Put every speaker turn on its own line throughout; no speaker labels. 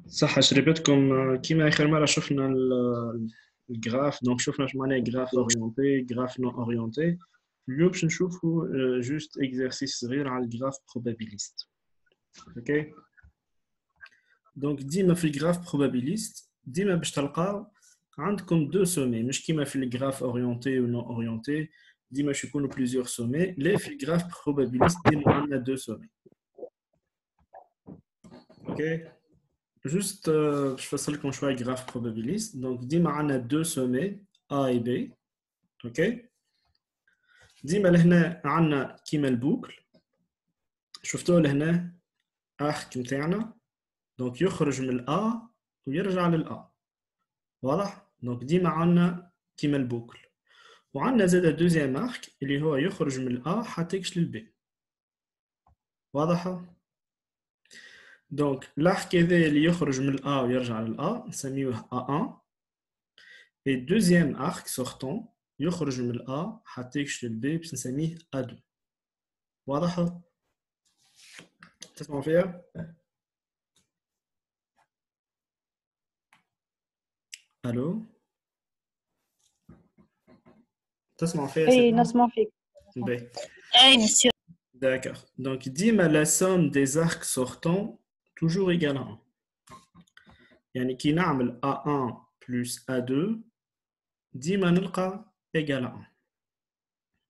صح شريبتكم كيما آخر مرة شفنا الجراف دونك شفنا شو معناه جراف اورينتي جراف نون اورينتي. اليوم باش نشوفوا جوست اكزرسيس صغير على الجراف بروبابيليست. اوكي دونك ديما في الجراف بروبابيليست ديما باش تلقاو عندكم دو سومي مش كيما في الجراف اورينتي و نون اورينتي ديما باش يكونوا بليزيور سومي. لا في الجراف بروبابيليست ديما عندنا دو سومي. اوكي juste je fais ça comme choix graphe probabiliste. Donc, dis-moi, on a deux sommets A et B. OK? Dis-moi, là, on a qui met le boucle. شفتوا لهنا arc متاعنا. Donc, يخرج من ال A ويرجع لل A. واضح؟ Donc, ديما عندنا qui met le boucle. وعندنا زاد deuxième arc اللي هو يخرج من ال A حتى يكش لل B. واضحة؟ Donc, l'arc اللي يخرج من ال A ويرجع لل A نسميوه A1. Et deuxième arc sortant يخرج من ال A حتى يكش لل B باش نسميه A2. واضح؟ تسمعوا فيها؟ الو؟ تسمعوا فيها
Oui,
سي
نسمع فيك.
بون؟
اي مسيو.
D'accord. Donc ديما la somme des arcs sortants toujours égale à 1. يعني كي نعمل A1 plus A2 ديما نلقى égal à 1.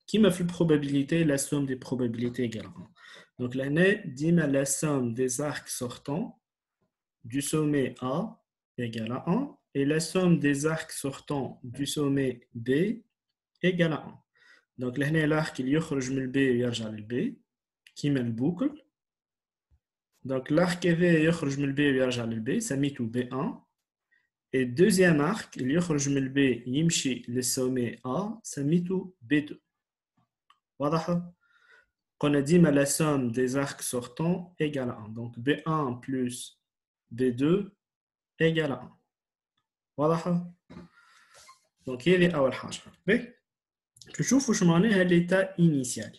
كيما في probabilité la somme des probabilités égale à 1. Donc là ديما la somme des arcs sortants du sommet A égale à 1 et la somme des arcs sortants du sommet B égale à 1. Donc là l'arc il يخرج من ال B ويرجع لل B كيما البوكل. Donc l'arc يخرج من ال B ويرجع لل B سميته B1 et deuxième arc il يخرج من ال B يمشي للسومي A سميته B2. واضح؟ قلنا ديما la somme des arcs sortants égale à 1. Donc B1 plus B2 égale à 1. واضح؟ Donc هذه أول حاجة. نشوفوا شو معناها l'état initial.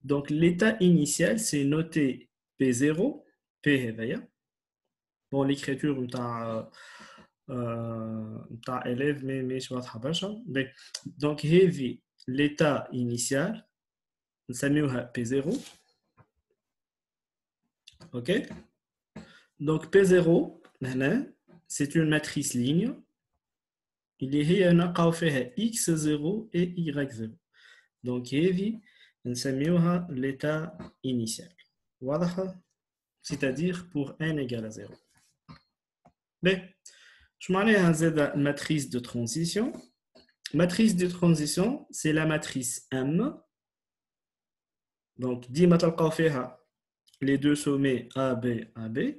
Donc l'état initial c'est noté P0 P هذايا. Bon l'écriture نتاع élève mais مش واضحة برشا. Donc هذه l'état initial نسميوها P0. OK? Donc P0 هنا c'est une matrice ligne اللي هي نلقاو فيها x0 et y0. Donc هذه نسميوها l'état initial. واضح؟ C'est-à-dire pour n égale à 0. Je معناها زاد matrice de transition. Matrice de transition, c'est la matrice M. Donc ديما تلقاو فيها les deux sommets AB AB.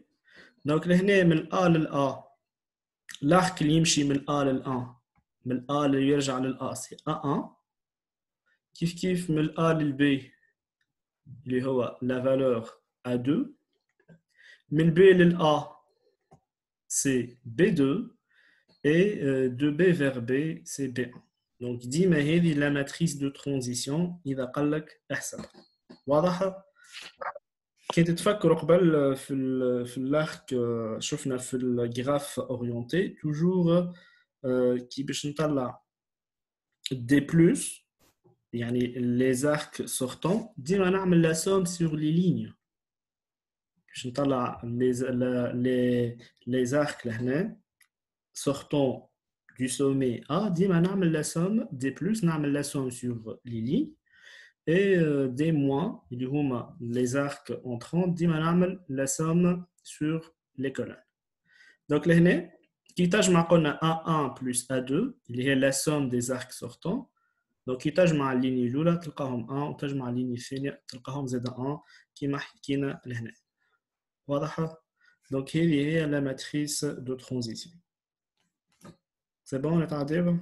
Donc لهنا من A لل A l'arc اللي يمشي من A لل A من A اللي يرجع لل A c'est A1. كيف من A لل B اللي هو la valeur A2. من B لل A c'est B2 et de B vers B c'est B1. Donc ديما هذه la matrice de transition إذا قال لك احسب. واضح؟ كي تتفكروا قبل في الارك شفنا في الجراف اورينتي توجور كي باش نطلع دي بلس يعني لي زارك سورتون ديما نعمل لا سوم سور لي لينيا باش نطلع لي زارك لهنا سورتون du sommet A ديما نعمل لا سوم دي بلس نعمل لا سوم سور لي لينيا et des moins اللي هما les arcs entrants ديما نعمل la somme sur les colonnes. Donc لهنا كي تجمع قلنا A1 plus A2 اللي هي la somme des arcs sortants. Donc كي تجمع الليني الأولى تلقاهم 1 وتجمع الليني الثانية تلقاهم زاد 1 كيما حكينا لهنا. واضحة؟ Donc هذه هي la matrice de transition. C'est bon نتعديو؟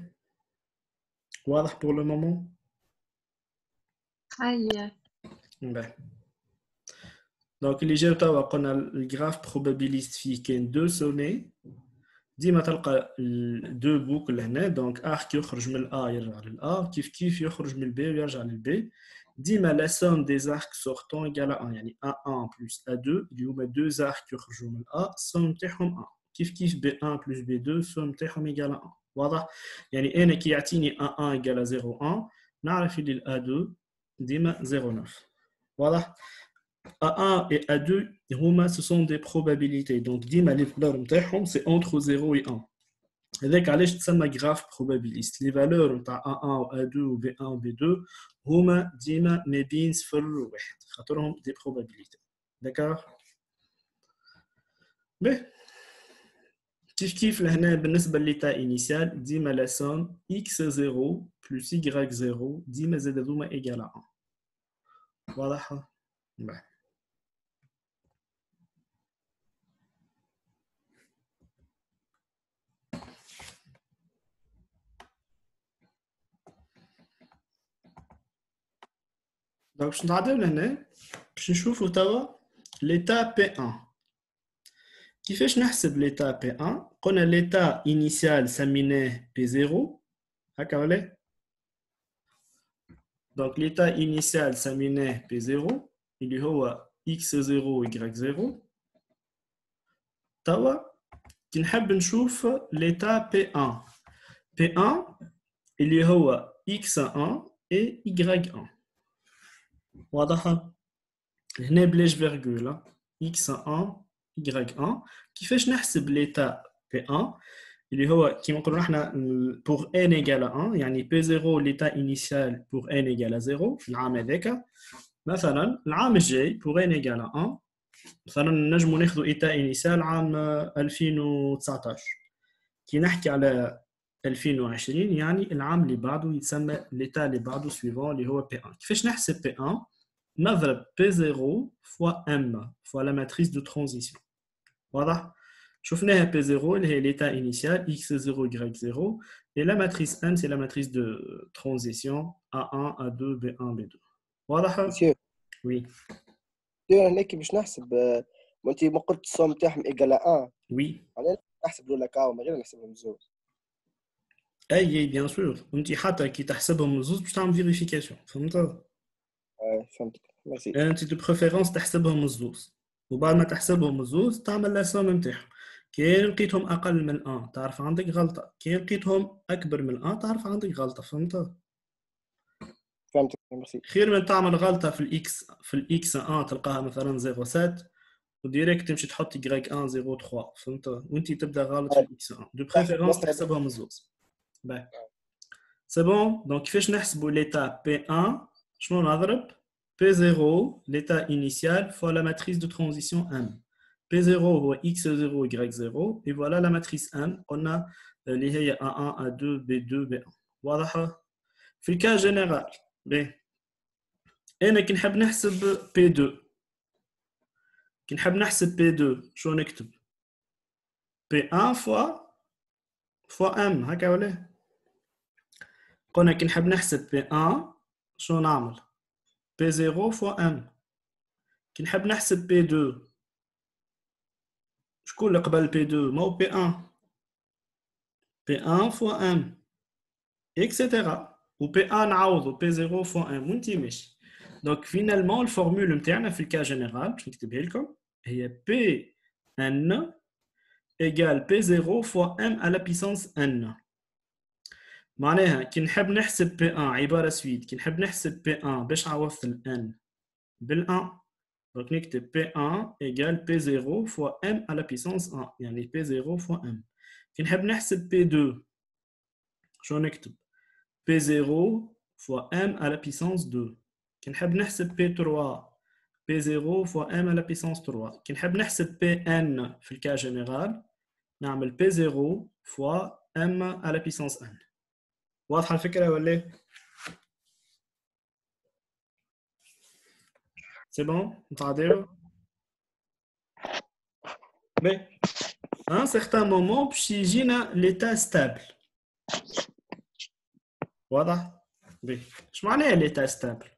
واضح pour le moment؟
هيا.
Donc اللي جاو توا قلنا الجراف بروبابيليست فيه كاين دو سومي ديما تلقى دو بوكل هنا. دونك ارك يخرج من الA يرجع للA كيف يخرج من الB ويرجع للB. ديما la somme des arcs sortants égale à 1 يعني A1 plus A2 اللي هما deux arcs يخرجوا من A somme تاعهم 1 كيف B1 plus B2 somme تاعهم égale à 1 واضح يعني انا كي يعطيني A1 égale à 0,1 نعرف اللي A2 ديما 0,9 واضح A1 et A2 ce sont des probabilités donc ديما les valeurs نتاعهم c'est entre 0 et 1 هذاك علاش تسمى graph probabiliste les valeurs نتاع A1 و A2 و B1 و B2 هما ديما ما بين 0 و 1 خاطرهم des probabilités d'accord باهي كيف لهنا بالنسبه لليتا انيسيال ديما لا سوم x0 plus y0 ديما زاد هذوما ايجال 1 واضح باهي دونك باش نعديو لهنا باش نشوفوا توا l'état P1 كيفاش نحسب l'état P1 قلنا l'état initial سميناه P0 هكا ولا دونك l'état initial سميناه P0 اللي هو x0 y0 توا كي نحب نشوف l'état P1 P1 اللي هو x1 et y1 واضح هنا بلاش فيرغول x1 y1 كيفاش نحسب l'état P1 اللي هو كيما نقولوا احنا pour n égale à 1 يعني P0 l'état initial pour n égale à 0 في العام هذاك مثلا العام الجاي pour n égale à 1 مثلا نجموا ناخذوا état initial عام 2019 كي نحكي على 2020 يعني العام اللي بعده يتسمى l'état اللي بعده suivant اللي هو P1 كيفاش نحسب P1 نضرب P0 fois M fois la matrice de transition واضح شفناها P0 اللي هي l'état initial x0 y0 et la matrice M c'est la matrice de transition A1 A2 B1 B2 واضح
مسيو
oui
هناك باش نحسب وانت ما قلت الصوم تاعهم ايجال 1
oui
على نحسب الاولى كاو من غير نحسبهم زوج
اي bien sûr انت حتى كي تحسبهم زوج باش تعمل فيريفيكاسيون فهمت
فهمتك ميرسي
انت دو بريفيرونس تحسبهم الزوز وبعد ما تحسبهم الزوز تعمل لا سوم نتاعهم كي لقيتهم اقل من 1 تعرف عندك غلطه كي لقيتهم اكبر من 1 تعرف عندك غلطه فهمت
فهمتك ميرسي
خير من تعمل غلطه في الاكس 1 تلقاها مثلا 0.7 وديريكت تمشي تحط y 1 0.3 فهمت وانت تبدا غلط في الاكس 1 دو بريفيرونس تحسبهم الزوز باهي سي بون دونك كيفاش نحسبوا ليتا P1 شنو نضرب P0 l'état initial fois la matrice de transition M. P0 هو x0 y0 et voilà la matrice M on a اللي هي A1 A2 B2 B1 واضح في الكا جينيرال باهي انا كي نحب نحسب P2 كي نحب نحسب P2 شو نكتب P1 fois M هكا ولا قلنا كي نحب نحسب P1 شو نعمل P0 fois M كي نحب نحسب P2 شكون اللي قبل P2 ما هو P1 P1 fois M etc و P1 نعوضو P0 fois M وانتي ماشي دونك فينالمون الفورمول نتاعنا في الكا جينيرال باش نكتبها لكم هي Pn égale P0 fois M à la puissance N معناها كي نحب نحسب P1 عبارة سويد كي نحب نحسب P1 باش عوضت ال N بال1 donc نكتب P1 égale P0 fois M à la puissance 1 يعني P0 fois M كي نحب نحسب P2 شو نكتب P0 fois M à la puissance 2 كي نحب نحسب P3 P0 fois M à la puissance 3 كي نحب نحسب Pn في الكا جينيرال نعمل P0 fois M à la puissance N واضحة الفكرة ولا C'est bon نتعداو Mais à un certain moment باش يجينا l'état stable واضح بي اش معناها l'état stable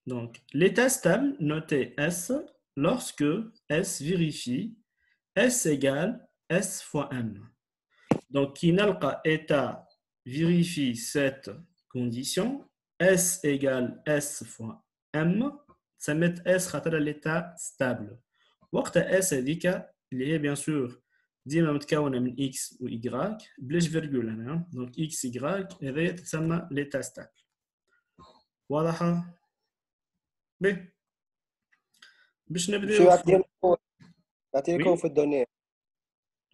donc l'état stable notez S lorsque S vérifie S égale S fois M donc qui نلقى état vérifie cette condition S égale S fois M, ça met S خاطر l'état stable. وقت S هذيك اللي هي bien sûr ديما متكونة من X و Y بلاش فيرجول هنا. donc X Y هذا تسمى l'état stable. واضحة؟ باهي باش
شو
نبداو.
يعطيكم في الدوني.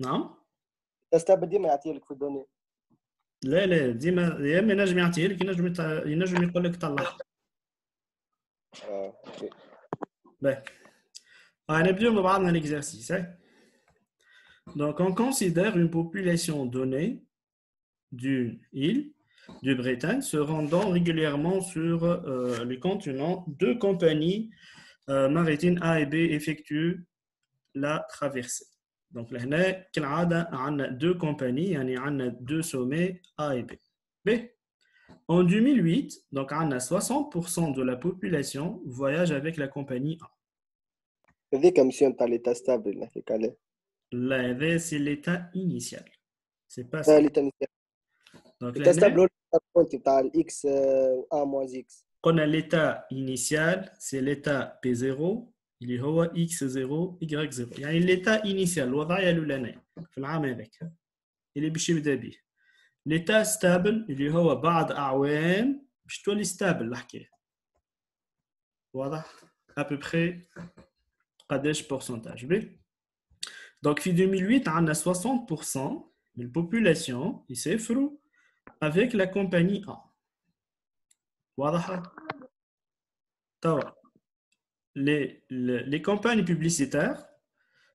نعم؟
تستبدل ديما يعطيلك في الدوني.
لا ديما يا اما ينجم يعطيه لك ينجم يقول لك طلع.
اوكي.
باهي نبداو مع بعضنا l'exercice. Donc on considère une population donnée d'une île de Bretagne se rendant régulièrement sur le continent. Deux compagnies maritimes A et B effectuent la traversée. Donc là, كالعادة عندنا deux compagnies يعني عندنا deux sommets A et B. B. En 2008, donc on a 60% de la population voyage avec la compagnie A.
هذيك مسيون تاع ليتا ستابل نحكيك عليه.
Là, c'est l'état initial. C'est pas ça.
ليتا
Donc
ليتا
là,
ستابل تاع الاكس ا موان اكس.
on a l'état initial, c'est l'état P0, il est X0, Y0. يعني l'état initial, الوضعية الأولانية في العام هذاك اللي باش يبدا به. l'état stable اللي هو بعد أعوام باش تولي stable الحكاية. واضح؟ à peu près قداش pourcentage بيه. Donc, en 2008, on a 60% de la population qui s'effroue avec la compagnie A. Voilà. Les campagnes publicitaires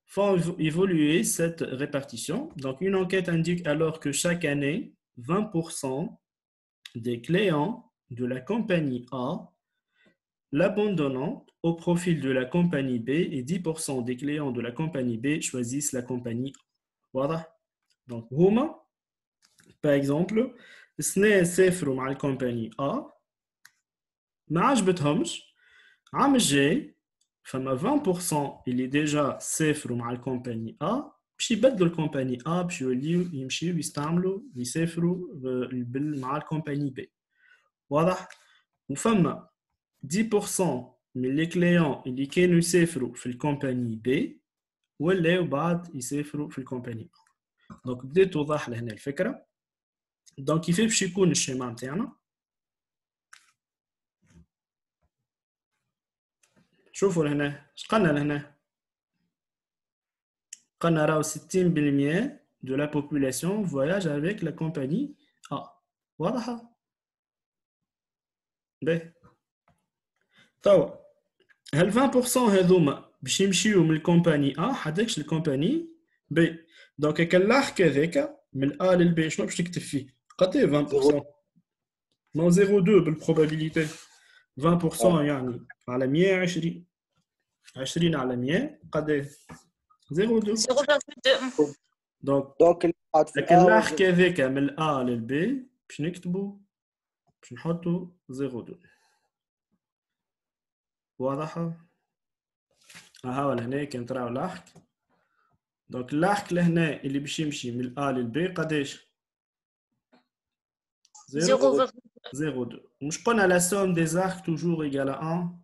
font évoluer cette répartition. Donc, une enquête indique alors que chaque année, 20% des clients de la compagnie A l'abandonnant au profil de la compagnie B et 10% des clients de la compagnie B choisissent la compagnie A. Voilà. Donc, هما, par exemple, اثنين سافروا مع الكومباني A ما عجبتهمش عام الجاي فما 20% اللي ديجا سافروا مع الكومباني A باش يبدلوا الكومباني A باش يوليو يمشيو يستعملوا يسافروا مع الكومباني B. واضح؟ وفما 10% من les clients اللي كانوا يسافروا في الكومباني B ولاو بعد يسافروا في الكومباني A. دونك بدات توضح لهنا الفكره. دونك كيف باش يكون الشيما نتاعنا؟ شوفوا لهنا اش قلنا لهنا؟ قلنا راهو 60% de la population voyage avec la compagnie A. واضحه؟ باهي توا هل 20% هذوما باش يمشيو من الكومباني A حداكش الكومباني B. دونك كاللاحق هذاك من A لل B شنو باش تكتب فيه؟ قداش 20%؟ ما 0.2 بالبروبابيليتي 20% يعني على 120 20 على 100 قداش؟ 0.2 دونك كاللاحق هذاك من A لل B باش نكتبوا باش نحطوا 0.2. واضحة؟ ها لهنا كان تراو لاحق. دونك اللاحق لهنا اللي باش يمشي من A لل B قداش؟ 0.2. مش قلنا la somme des arcs toujours égale à 1.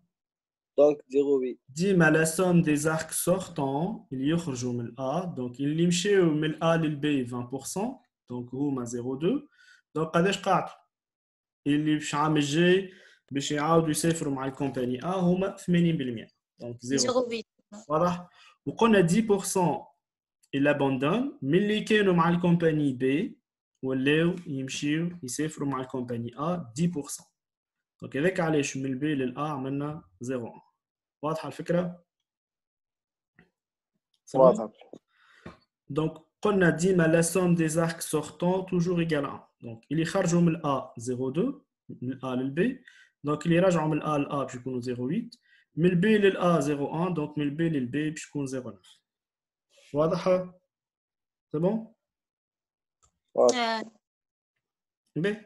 دونك 0.8.
ديما la somme des arcs sortants اللي يخرجوا من A دونك اللي يمشيو من A لل B 20% دونك هما 0.2. دونك قداش قاعدوا؟ اللي باش عام الجاي باش يعاودوا يسافروا مع الكومباني A هما 80%. دونك 0.8. واضح؟ وقلنا 10% ils abandonnent من اللي كانوا مع الكومباني B ولاو يمشيو يسافروا مع الكومباني A 10%. دونك هذاك علاش من البي لل A عملنا 0.1. واضحه الفكره؟
واضح.
دونك قلنا ديما لا سوم دي زارك سورتون توجور ايغال 1. دونك اللي خرجوا من A 0.2 من A لل B دونك اللي رجعوا من A لل A باش يكونوا 0.8 من البي لل A 0.1 دونك من البي لل B باش يكون 0.9. واضحه؟ سي بون؟
واضح.
باهي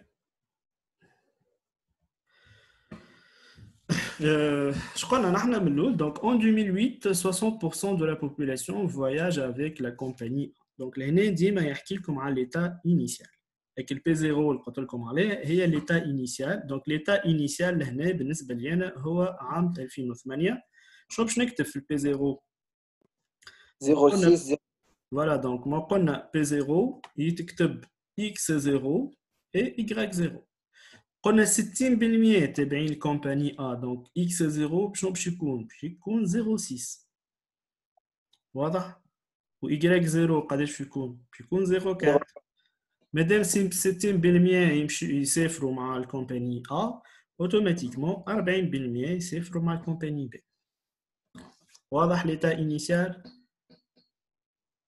je crois que donc en 2008, 60% de la population voyage avec la compagnie. Donc l'année dit mais comme à l'état initial. et que le P0 اللي قلت لكم عليه هي l'état initial. Donc l'état initial هنا بالنسبة لي أنا هو عام 2008. شنو باش نكتب في البي 0؟
06
Voilà, donc ما قلنا P0 يتكتب X0 et Y0. قلنا 60% تابعين الكومباني A. Donc X0 شنو باش يكون؟ باش يكون 06. واضح؟ و Y0 قداش باش يكون؟ باش يكون 04. مادام 60% يسافروا مع الكومباني A اوتوماتيكمون 40% يسافروا مع الكومباني B. واضح l'état initial؟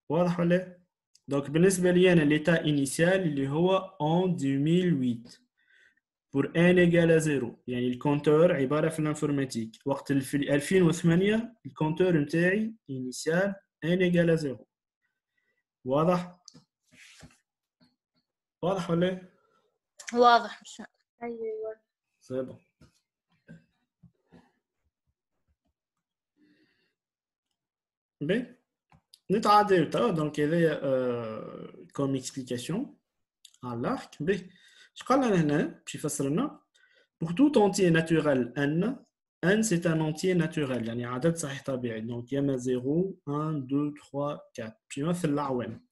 واضح ولا؟ دونك بالنسبة لي أنا l'état initial اللي هو en 2008 pour n égale à 0. يعني الكونتور عبارة في الانفورماتيك وقت في 2008 الكونتور نتاعي initial n égale à 0. واضح؟ واضح ولا؟
واضح مش ايوه
سي بون. بي نتعادل توا دونك هذايا كوم اكسبليكاسيون على الارك. بي اش قال لنا هنا باش يفسر لنا pour tout entier naturel n c'est un entier naturel يعني عدد صحيح طبيعي. donc ياما 0 1 2 3 4 باش يمثل الأعوام.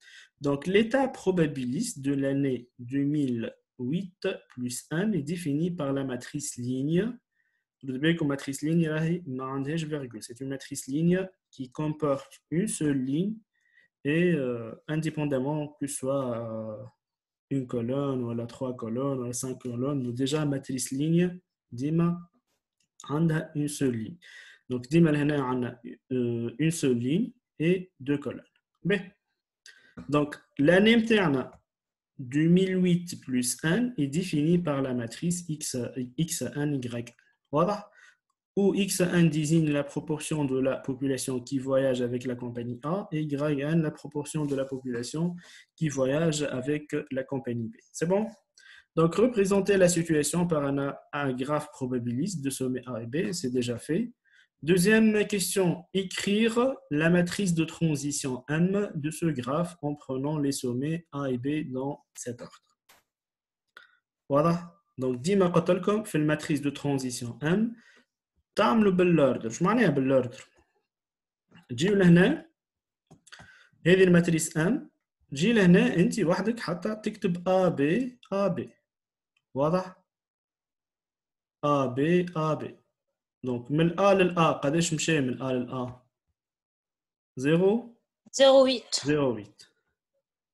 donc l'état probabiliste de l'année 2008 plus 1 est défini par la matrice ligne. Vous savez que matrice ligne n'a pas de virgule. C'est une matrice ligne qui comporte une seule ligne et indépendamment que ce soit une colonne ou trois colonnes ou 5 colonnes, déjà matrice ligne ديما عندها une seule ligne. Donc ديما هنا عندنا une seule ligne et deux colonnes. B. Donc l'année نتاعنا 2008 plus 1 est définie par la matrice x1 y1. واضح؟ Où x1 désigne la proportion de la population qui voyage avec la compagnie A et y1 la proportion de la population qui voyage avec la compagnie B. C'est bon? Donc, représenter la situation par un graphe probabiliste de sommets A et B, c'est déjà fait. Deuxième question, écrire la matrice de transition M de ce graphe en prenant les sommets A et B dans cet ordre. Voilà. Donc, ديما قلت لكم في الماتريس de transition M تعملوا بالوردر. شو معناها بالوردر؟ تجيو لهنا هذه الماتريس ام، تجي لهنا انت وحدك حتى تكتب ا بي ا بي. واضح؟ ا بي ا بي. دونك من الأ للأ قداش مشى من الأ للأ؟ 0
08
08.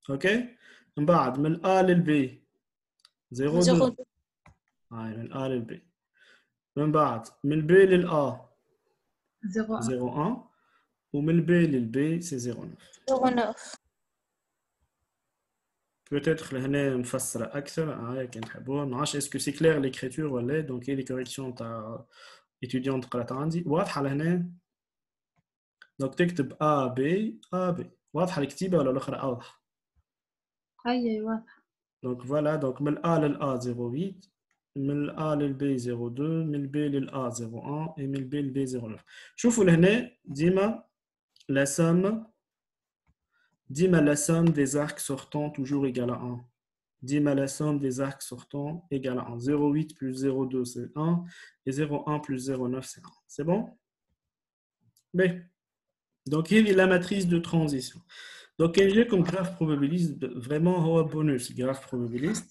اوكي؟ من بعد من الأ للبي 02. هاي من الأ للبي. من بعد من البي للأ 01 ومن البي للبي سي 09. Peut-être لهنا مفسرة أكثر هاي كان تحبوها. ما عرفتش اسكو سي كلير ليكريتور ولا. دونك هي لي كوريكسيون تاع étudiant قرات عندي واضحة لهنا. دونك تكتب A B A B. واضحة الكتيبة ولا الأخرى أوضح؟
أي واضحة.
دونك فوالا. دونك من A للA 08 من A للB 02 من B للA 01 et من B للB 09. شوفوا لهنا ديما la somme des arcs sortants toujours égale à 1. Dima la somme des arcs sortants égale à 1. 0,8 plus 0,2 c'est 1 et 0,1 plus 0,9 c'est 1. C'est bon? B. Donc il y a la matrice de transition. Donc il y a comme graphe probabiliste vraiment un bonus graphe probabiliste.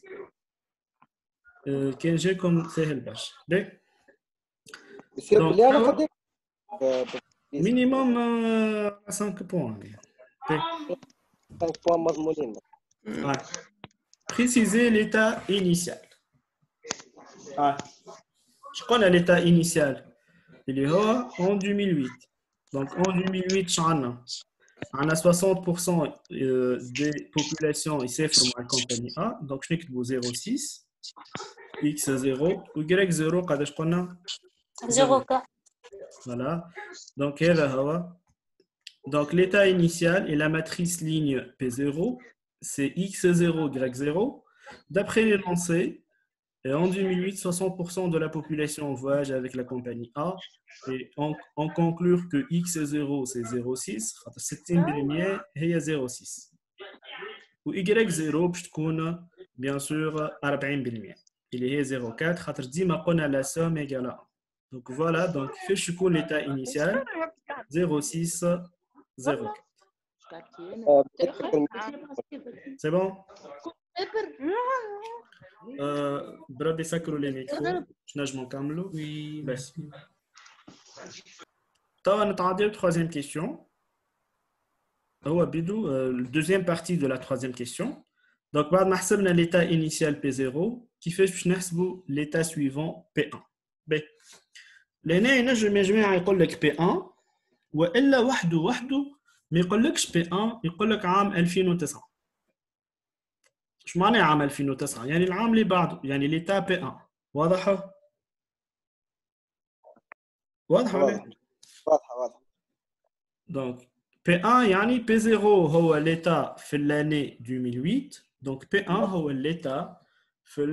Qu'il y a comme c'est le bâche. B. Donc minimum 5 points. B.
5 points مضمونين.
Ouais. Préciser l'état initial. Je connais l'état initial. Il est en 2008. Donc en 2008, on a 60% des populations ici from la compagnie A. Donc je n'ai que 0,6, X0 ou Y0, quand je connais
0,4.
Voilà. Donc donc l'état initial et la matrice ligne P0. C'est X0, Y0. D'après l'énoncé, en 2008, 60% de la population voyage avec la compagnie A. Et on conclut que X0, c'est 0,6. C'est une première, il y a 0,6. Ou Y0, bien sûr 40%. Il est 0,4 خاطر ديما قلنا la somme égale à 1. Donc voilà, donc فاش يكون l'état initial 0,6 0,4. C'est bon? بربي سكروا لي ميكرو باش نجموا نكملوا.
Oui,
بس
merci.
توا نتعداو troisième question. هو بدو deuxième partie de la troisième question. Donc بعد ما حسبنا l'état initial P0 كيفاش باش نحسبوا l'état suivant P1. ب لهنا ينجم يا جماعه يقول لك P1 والا وحده ما يقولكش P1 يقول لك عام 2009. ايش معنى عام 2009؟ يعني العام اللي بعده، يعني ليتا P1. واضحه؟ واضحه ولا؟
واضحه.
Donc P1 يعني P0 هو l'état في l'année 2008. Donc P1 هو l'état في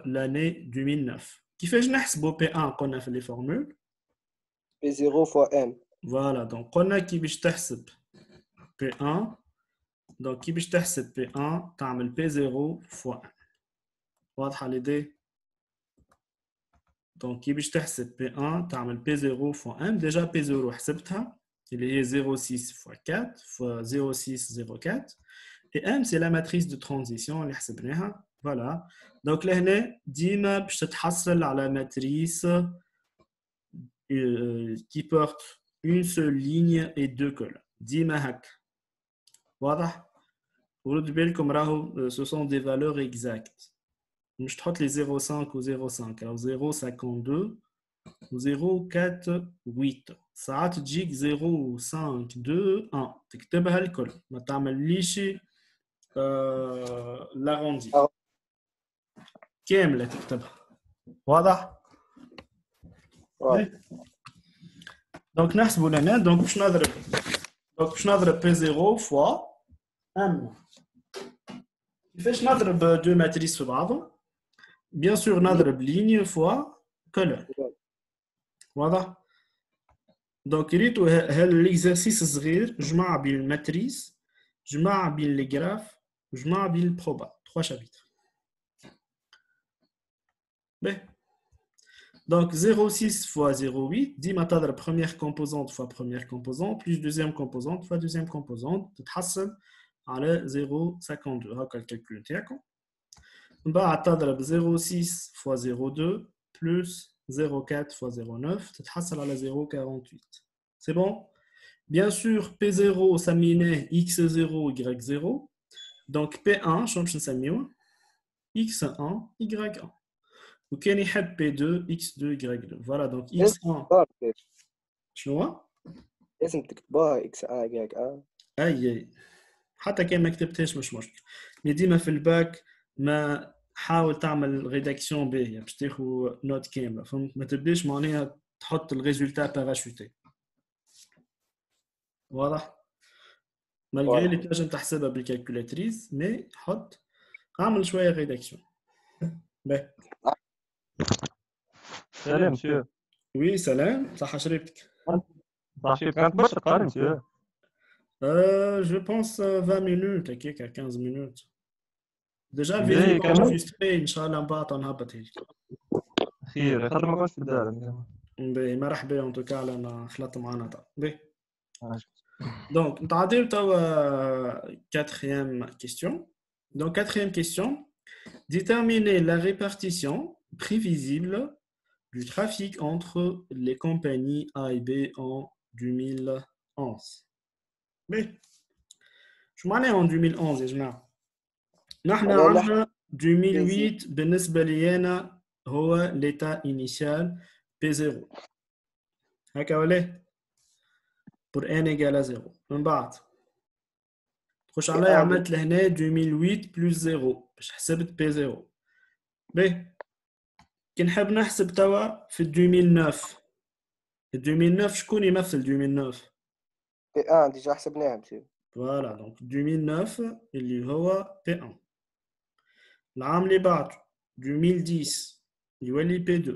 l'année 2009. كيفاش نحسبوا P1 قلنا في les formules؟
P0 fois M.
Voilà, donc قلنا كي باش تحسب P1. Donc كي باش تحسب P1 تعمل P0 fois 1. واضحه l'idée؟ Donc كي باش تحسب P1 تعمل P0 fois 1. Déjà P0 حسبتها اللي هي 0,6 fois 4 fois 0,6 0,4. Et M c'est la matrice de transition اللي حسبناها. Voilà. Donc لهنا ديما باش تتحصل على matrice qui porte une seule ligne et deux colonnes. ديما هكا. واضح؟ ورد بالكم راهو ce sont des valeurs exactes. مش تحط لي 0,5 و 0,5 أو 0,52 و 0,48. ساعات تجيك 0,521 تكتبها الكل، ما تعمليش لاغوندي كاملة تكتبها. واضح؟ دونك نحسبوا لنا دونك باش نضرب P0 فوا M. كيفاش نضرب دو ماتريس في بعضهم؟ بيان سور نضرب ليني فوا كولون. واضح؟ دونك ريتو هالإكزرسيس صغير جمع بين الماتريس، جمع بين لي جراف، جمع بين البروبا. 3 chapitres. Donc 0,6 fois 0,8 ديما تضرب première composante fois première composante plus deuxième composante fois deuxième composante تتحصل على 0,52. هاكا الكالكول نتاعكم. من بعد تضرب 0,6 fois 0,2 plus 0,4 fois 0,9 تتحصل على 0,48. C'est bon? Bien sûr P0 سميناه X0 Y0. Donc P1 شنو باش نسميوه؟ X1 Y1. وكان يحب P2 X2 Y2. Voilà donc X1 شنو؟
لازم تكتبوها X1 Y1.
اي حتى كان ما كتبتهاش مش مشكل. ديما في الباك ما حاول تعمل ريداكسيون باهيه باش تاخذ نوت كامله، فهمت؟ ما تبداش معناها تحط الريزولتا باراشوتي. واضح؟ مالغري اللي تنجم تحسبها بالكالكولاتريس مي حط اعمل شويه ريداكسيون. باهي.
سلام مسيو.
وي سلام، صحة شريبتك.
صح شريبتك، كانت باش تقارن مسيو.
Je pense 20 minutes, هكاك 15 minutes. ديجا الفيديو انجستري ان شاء الله من بعد نهبط هيك.
خير خاطر ما كنتش في الدار.
باهي مرحبا ان توكا على ما خلطت معنا طا. باهي. Donc نتعداو توا quatrième question. Donc quatrième question, déterminer la répartition prévisible du trafic entre les compagnies A et B en 2011. باهي. شو معناها en 2011 يا جماعه؟ نحن عندنا 2008 بالنسبة لي أنا هو l'état initial P0 هكا ولا؟ pour n égale à 0. من بعد تخش عليا عملت لهنا 2008 plus 0 باش حسبت P0. باهي كي نحب نحسب توا في 2009 2009 شكون يمثل 2009؟
P1 ديجا حسبناها مسيو.
فوالا دونك 2009 اللي هو P1. العام اللي بعده 2010 يولي P2.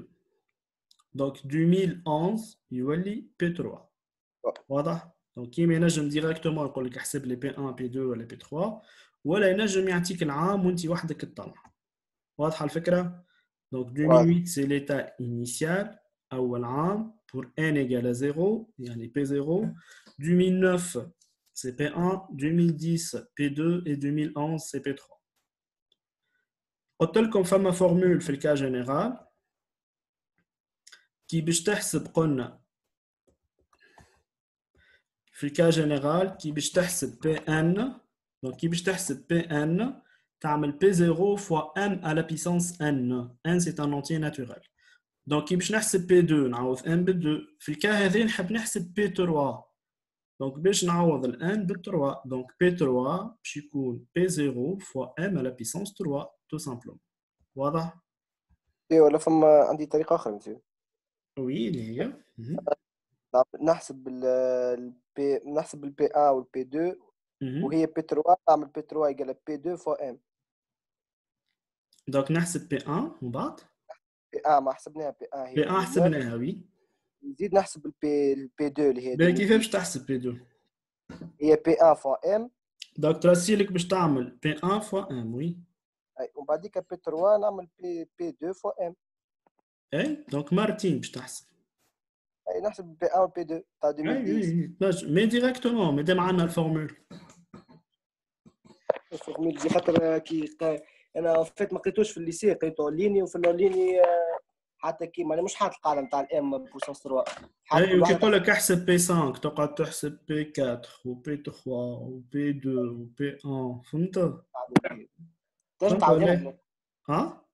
دونك 2011 يولي P3. واضح؟ دونك كيما ينجم ديريكتومون يقول لك احسب لي P1 P2 ولا P3 ولا ينجم يعطيك العام وانت وحدك تطلع. واضحه الفكره؟ دونك 2008 سي ليتا انيسيال اول عام pour n égale à 0 يعني P0. 2009 c'est P1, 2010 P2 et 2011 c'est P3. قلت لكم فما فورمول في الكا جينيرال كي باش تحسب قلنا في الكا جينيرال كي باش تحسب Pn. دونك كي باش تحسب Pn تعمل P0 fois m à la puissance n. n c'est un entier naturel. دونك كي باش نحسب P2 نعوض n ب2. في الكا هذا نحب نحسب P3. دونك باش نعوض ال n ب 3. دونك P3 باش يكون P0 fois m à la puissance 3 tout simplement. واضح؟
اي ولا فما عندي طريقه اخرى مسيو.
وي اللي هي
نحسب نحسب البي 1 والبي 2 وهي بي 3 نعمل بي 3 يقال بي 2 فوا ام.
دونك نحسب بي 1 ومن بعد
بي 1 ما حسبناها، بي 1 هي
بي 1 حسبناها وي.
نزيد نحسب البي 2 اللي هي
كيف باش تحسب بي 2؟
هي بي 1 فوا ام.
دونك تراسيلك باش تعمل بي 1 فوا ام وي.
اي ومن بعديك بي 3 نعمل بي 2 فوا ام.
اي دونك مرتين باش تحسب.
اي نحسب بي 1 وبي 2 تاع 2010.
مي ديريكتومون مادام عندنا الفورمول.
الفورمول دي خاطر كي انا فات ما قريتوش في الليسي، قريتو ليني وفي الليني حتى كي ماني مش حاط القاعده نتاع الام بوسونس 3.
اي وكي يقول لك احسب بي 5 تقعد تحسب بي 4 وبي 3 وبي 2 وبي 1. فهمت؟
تنجم تعاودها؟
ها؟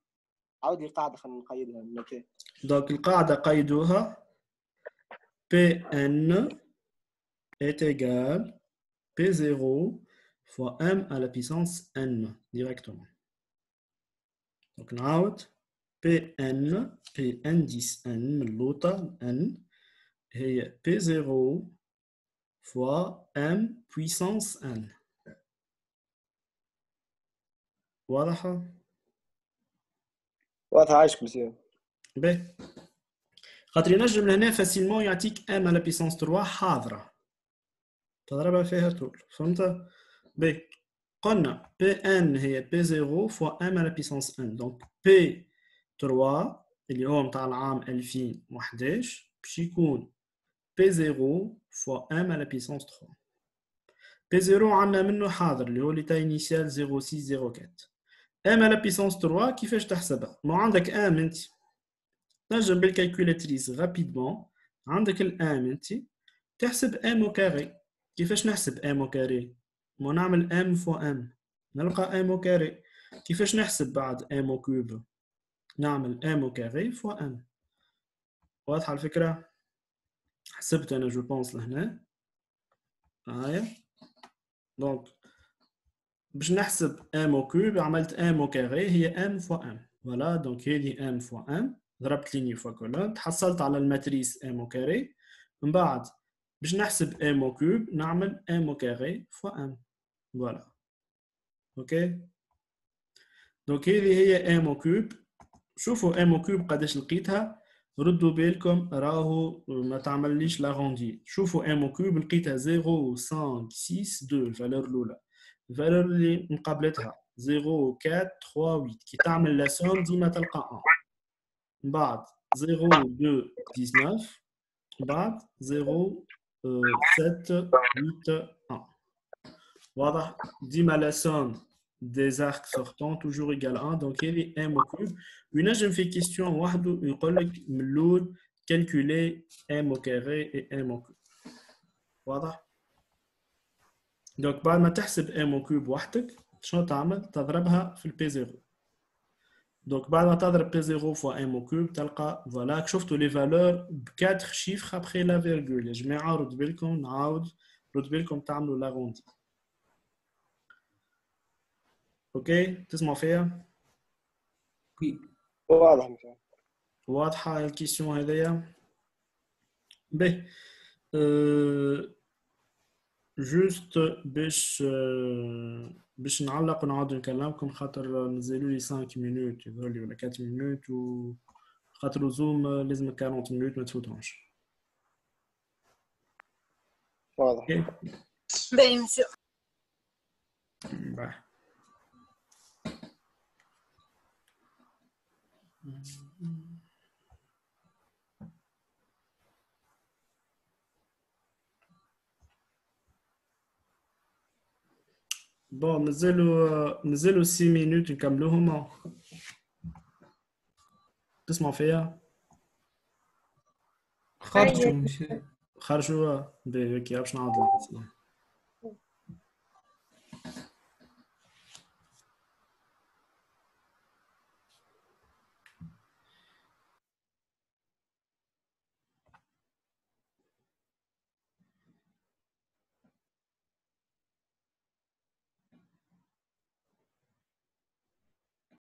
عاود لي القاعده خلينا نقيدها.
دونك القاعده قيدوها Pn est égal P0 fois m à la puissance n directement. Donc نعاود Pn 10n من اللوطة n هي P0 fois m puissance n. واضحة؟
واضحة عايشك مسيو.
باهي خاطر ينجم لهنا فاسيلمون يعطيك m à la puissance 3 حاضرة تضربها فيها طول. فهمت؟ باهي قلنا Pn هي P0 fois m à la puissance n. donc P3 اللي هو متاع العام 2011 باش يكون P0 fois m à la puissance 3. P0 عندنا منه حاضر اللي هو ليتا انيسيال 0604. m à la puissance 3 كيفاش تحسبها؟ ما عندك m انت تنجم بالكالكولاتريس رابيدمون عندك الام انت تحسب m au carré. كيفاش نحسب m au carré؟ ما نعمل m fois m نلقى m au carré. كيفاش نحسب بعد m au cube؟ نعمل m au carré fois m. واضحة الفكرة؟ حسبت أنا جو بونس لهنا. هايا دونك باش نحسب m au cube عملت m au carré هي m fois m. فوالا دونك هذه m fois m ضربت ليني فوا كولون تحصلت على الماتريس m au carré. من بعد باش نحسب m au cube نعمل m au carré fois m. فوالا اوكي دونك هذه هي m au cube. شوفوا m au cube قداش لقيتها. ردوا بالكم راهو ما تعمليش لاغوندي. شوفوا m au cube لقيتها 0.562 الفالور الاولى. الفالور اللي مقابلتها 0.438 كي تعمل لا سوم ديما تلقى 1. من بعد 0.219 بعد 0.781. واضح؟ ديما la somme des arcs sortants toujours égale 1. donc هذه m au cube. وينجم في question وحده يقول لك من الاول calculer m au carré et m au cube. واضح؟ donc بعد ما تحسب m au cube وحدك شنو تعمل؟ تضربها في البي 0. donc بعد ما تضرب P0 fois m au cube تلقى فوالا شفتوا لي فالور ب 4 chiffres après la virgule. يا جماعة رد بالكم نعاود رد بالكم تعملوا لاغوندي. اوكي تسمعوا فيها؟
واضح مثلا.
واضحة الكيسيون هذيا؟ باهي جوست باش نعلق ونعاود نكلمكم خاطر مازالوا لي 5 مينوت يظهر لي ولا 4 مينوت وخاطر زوم لازم 40 مينوت ما تفوتهمش.
واضح.
باهي مسيو.
بون مازالوا 6 مينوت نكملوهم. تسمعوا فيا؟
خرجوا مشي
خرجوا باهي، اوكي باش نعاود.